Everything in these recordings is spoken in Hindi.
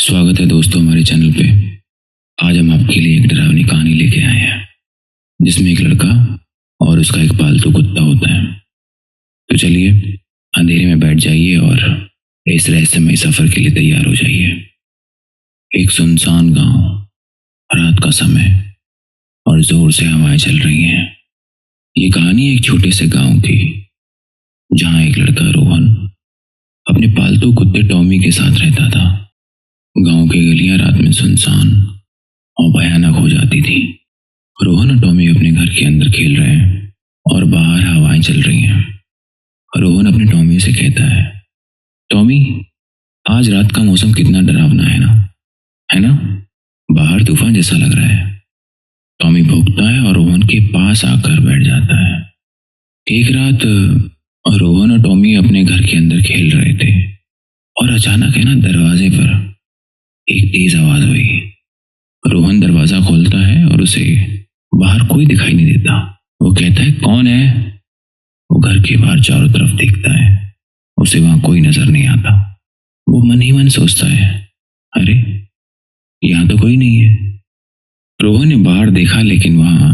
स्वागत है दोस्तों हमारे चैनल पे। आज हम आपके लिए एक डरावनी कहानी लेके आए हैं जिसमें एक लड़का और उसका एक पालतू कुत्ता होता है। तो चलिए अंधेरे में बैठ जाइए और इस रहस्यमय सफर के लिए तैयार हो जाइए। एक सुनसान गांव, रात का समय और जोर से हवाएं चल रही हैं। ये कहानी एक छोटे से गांव की, जहां एक लड़का रोहन अपने पालतू कुत्ते टॉमी के साथ रहता था। गांव की गलियां रात में सुनसान और भयानक हो जाती थी। रोहन और टॉमी अपने घर के अंदर खेल रहे हैं और बाहर हवाएं चल रही हैं। रोहन अपने टॉमी से कहता है, टॉमी, आज रात का मौसम कितना डरावना है ना? है ना? बाहर तूफान जैसा लग रहा है। टॉमी भौंकता है और रोहन के पास आकर बैठ जाता है। एक रात रोहन और टॉमी अपने घर के अंदर खेल रहे थे और अचानक दरवाजे पर एक तेज आवाज हुई। रोहन दरवाजा खोलता है और उसे बाहर कोई दिखाई नहीं देता। वो कहता है, कौन है? वो घर के बाहर चारों तरफ देखता है, उसे वहां कोई नजर नहीं आता। वो मन ही मन सोचता है, अरे यहाँ तो कोई नहीं है। रोहन ने बाहर देखा लेकिन वहां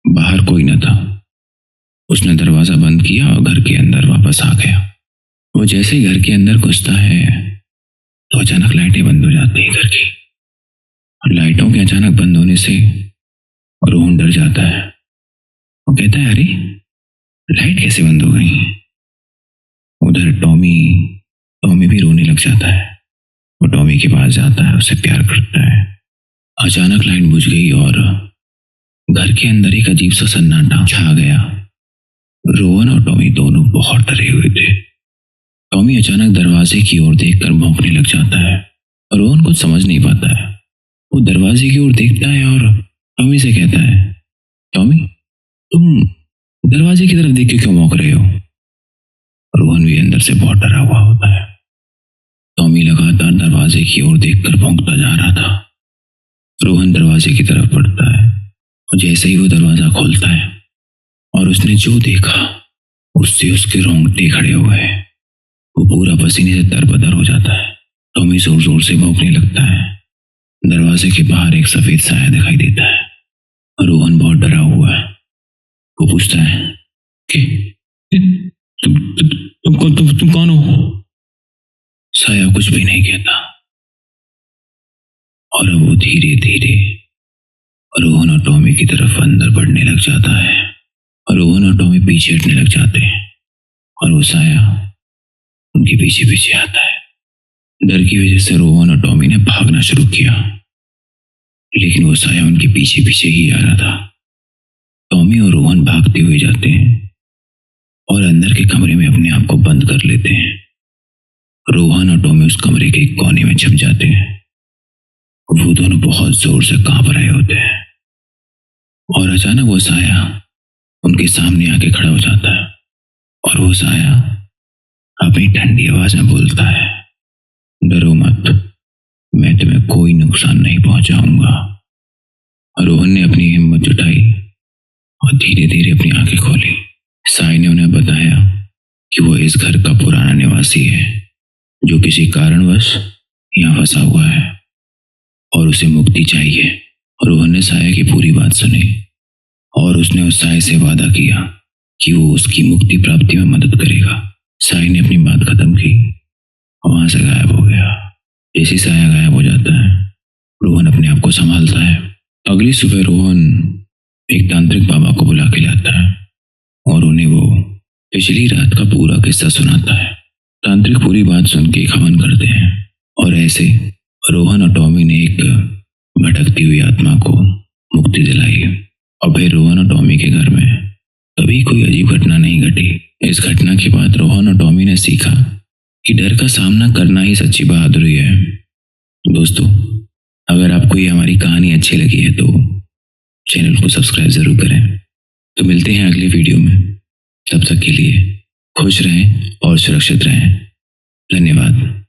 बाहर कोई न था। उसने दरवाजा बंद किया और घर के अंदर वापस आ गया। वो जैसे ही घर के अंदर घुसता है तो अचानक लाइटें बंद हो जाती है घर की। और लाइटों के अचानक बंद होने से रोहन डर जाता है। वो कहता है, अरे लाइट कैसे बंद हो गई? उधर टॉमी भी रोने लग जाता है। वो टॉमी के पास जाता है, उससे प्यार करता है। अचानक लाइट बुझ गई और घर के अंदर एक अजीब सा सन्नाटा छा गया। रोहन और टॉमी दोनों बहुत डरे हुए थे। टॉमी अचानक दरवाजे की ओर देखकर भौंकने लग जाता है। रोहन कुछ समझ नहीं पाता है। वो दरवाजे की ओर देखता है और टॉमी से कहता है, टॉमी, तुम दरवाजे की तरफ देख के क्यों भौंक रहे हो? रोहन भी अंदर से बहुत डरा हुआ होता है। टॉमी लगातार दरवाजे की ओर देखकर भौंकता जा रहा था। रोहन दरवाजे की तरफ बढ़ता है और जैसे ही वो दरवाजा खोलता है और उसने जो देखा उससे उसके रोंगटे खड़े हो गए। वो पूरा पसीने से तरबतर हो जाता है। टॉमी जोर जोर से भौंकने लगता है। दरवाजे के बाहर एक सफेद साया दिखाई देता है। रोहन बहुत डरा हुआ है। वो पूछता है कि तुम कौन हो? साया कुछ भी नहीं कहता और वो धीरे धीरे रोहन और टॉमी की तरफ अंदर बढ़ने लग जाता है। रोहन और टॉमी पीछे हटने लग जाते हैं और वो साया उनके पीछे पीछे आता है। डर की वजह से रोहन और टॉमी ने भागना शुरू किया, लेकिन वो साया उनके पीछे पीछे ही आ रहा था। टॉमी और रोहन भागते हुए जाते हैं और अंदर के कमरे में अपने आप को बंद कर लेते हैं। रोहन और टॉमी उस कमरे के एक कोने में छिप जाते हैं। वो दोनों बहुत जोर से कांप रहे होते हैं और अचानक वो साया उनके सामने आके खड़ा हो जाता है और वो साया अपनी ठंडी आवाज में बोलता है, डरो मत, मैं तुम्हें कोई नुकसान नहीं पहुंचाऊंगा। रोहन ने अपनी हिम्मत जुटाई और धीरे धीरे अपनी आंखें खोली। साई ने उन्हें बताया कि वो इस घर का पुराना निवासी है जो किसी कारणवश यहाँ फंसा हुआ है और उसे मुक्ति चाहिए। रोहन ने साया की पूरी बात सुनी और उसने उस साय से वादा किया कि वो उसकी मुक्ति प्राप्ति में मदद करेगा। साई ने अपनी बात खत्म की और वहां से गायब हो गया। जैसे साया गायब हो जाता है, रोहन अपने आप को संभालता है। अगली सुबह रोहन एक तांत्रिक बाबा को बुला के लाता है और उन्हें वो पिछली रात का पूरा किस्सा सुनाता है। तांत्रिक पूरी बात सुन के हवन करते हैं और ऐसे रोहन और टॉमी ने एक भटकती हुई आत्मा को मुक्ति दिलाई। और फिर रोहन और टॉमी के घर में कभी कोई अजीब घटना नहीं घटी। इस घटना के बाद रोहन और टॉमी ने सीखा कि डर का सामना करना ही सच्ची बहादुरी है। दोस्तों, अगर आपको ये हमारी कहानी अच्छी लगी है तो चैनल को सब्सक्राइब जरूर करें। तो मिलते हैं अगले वीडियो में। तब तक के लिए खुश रहें और सुरक्षित रहें। धन्यवाद।